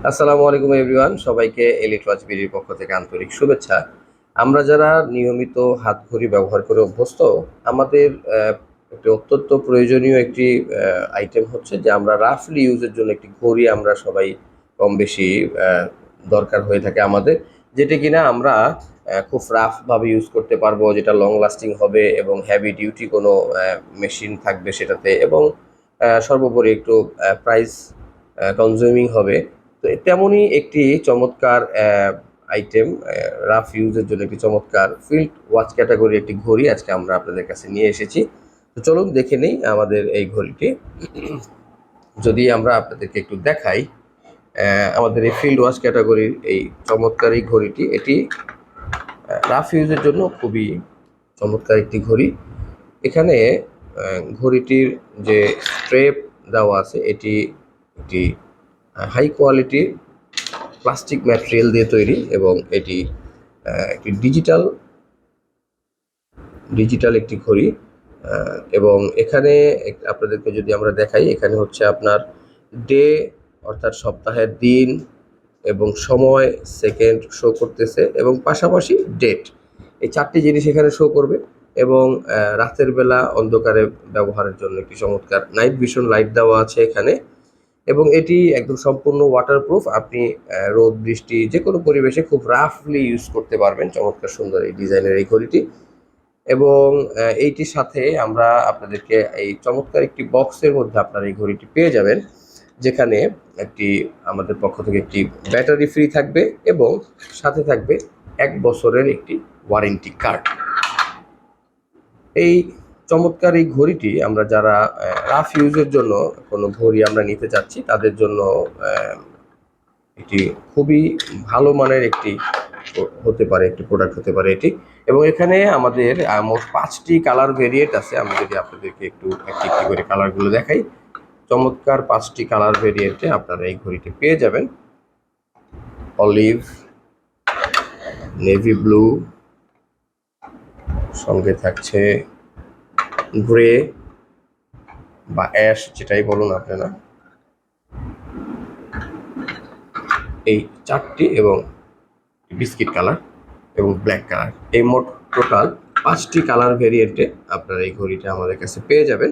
আসসালামু আলাইকুম এভরিওয়ান, সবাইকে এলিট ওয়াচ বিডির পক্ষ থেকে আন্তরিক শুভেচ্ছা। আমরা যারা নিয়মিত হাত ঘড়ি ব্যবহার করে অভ্যস্ত, আমাদের একটি অত্যন্ত প্রয়োজনীয় একটি আইটেম হচ্ছে যে আমরা রাফলি ইউজের জন্য একটি ঘড়ি আমরা সবাই কম বেশি দরকার হয়ে থাকে আমাদের, যেটা কিনা আমরা খুব রাফভাবে ইউজ করতে পারবো, যেটা লং লাস্টিং হবে এবং হেভি ডিউটি কোনো মেশিন থাকবে সেটাতে, এবং সর্বোপরি একটু প্রাইস কনজিউমিং হবে। তো তেমনই একটি চমৎকার আইটেম, রাফ ইউজের জন্য একটি চমৎকার ফিল্ড ওয়াচ ক্যাটাগরি একটি ঘড়ি আজকে আমরা আপনাদের কাছে নিয়ে এসেছি। তো চলুন দেখে নেই আমাদের এই ঘড়িটি। যদি আমরা আপনাদেরকে একটু দেখাই, আমাদের এই ফিল্ড ওয়াচ ক্যাটাগরির এই চমৎকার এই ঘড়িটি, এটি রাফ ইউজের জন্য খুবই চমৎকার একটি ঘড়ি। এখানে ঘড়িটির যে স্ট্রেপ দেওয়া আছে, এটি একটি হাই কোয়ালিটির প্লাস্টিক ম্যাটেরিয়াল দিয়ে তৈরি, এবং এটি একটি ডিজিটাল একটি ঘড়ি। এবং এখানে আপনাদেরকে যদি আমরা দেখাই, এখানে হচ্ছে আপনার ডে অর্থাৎ সপ্তাহের দিন এবং সময়, সেকেন্ড শো করতেছে, এবং পাশাপাশি ডেট, এই চারটি জিনিস এখানে শো করবে। এবং রাতের বেলা অন্ধকারে ব্যবহারের জন্য একটি চমৎকার নাইট ভিশন লাইট দেওয়া আছে এখানে। এবং এটি একদম সম্পূর্ণ ওয়াটারপ্রুফ, আপনি রোদ বৃষ্টি যে কোনো পরিবেশে খুব রাফলি ইউজ করতে পারবেন। চমৎকার সুন্দর এই ডিজাইনের এই ঘড়িটি। এবং এইটির সাথে আমরা আপনাদেরকে এই চমৎকার একটি বক্সের মধ্যে আপনারা এই ঘড়িটি পেয়ে যাবেন, যেখানে একটি আমাদের পক্ষ থেকে একটি ব্যাটারি ফ্রি থাকবে, এবং সাথে থাকবে 1 বছরের একটি ওয়ারেন্টি কার্ড। এই চমৎকার এই ঘড়িটি আমরা যারা রাফ ইউজের জন্য কোনো ঘড়ি আমরা নিতে চাচ্ছি, তাদের জন্য এটি খুবই ভালো মানের একটি হতে পারে, একটি প্রোডাক্ট হতে পারে এটি। এবং এখানে আমাদের মোট 5টি কালার ভেরিয়েন্ট আছে। আমি যদি আপনাদেরকে একটু একটি একটি করে কালারগুলো দেখাই, চমৎকার 5টি কালার ভেরিয়েন্টে আপনারা এই ঘড়িটি পেয়ে যাবেন। অলিভ, নেভি ব্লু, সঙ্গে থাকছে গ্রে বা অ্যাশ, যেটাই বলুন আপনারা, এই 4টি, এবং বিস্কিট কালার এবং ব্ল্যাক কালার, এই মোট টোটাল 5টি কালার ভেরিয়েন্টে আপনারা এই ঘড়িটা আমাদের কাছে পেয়ে যাবেন।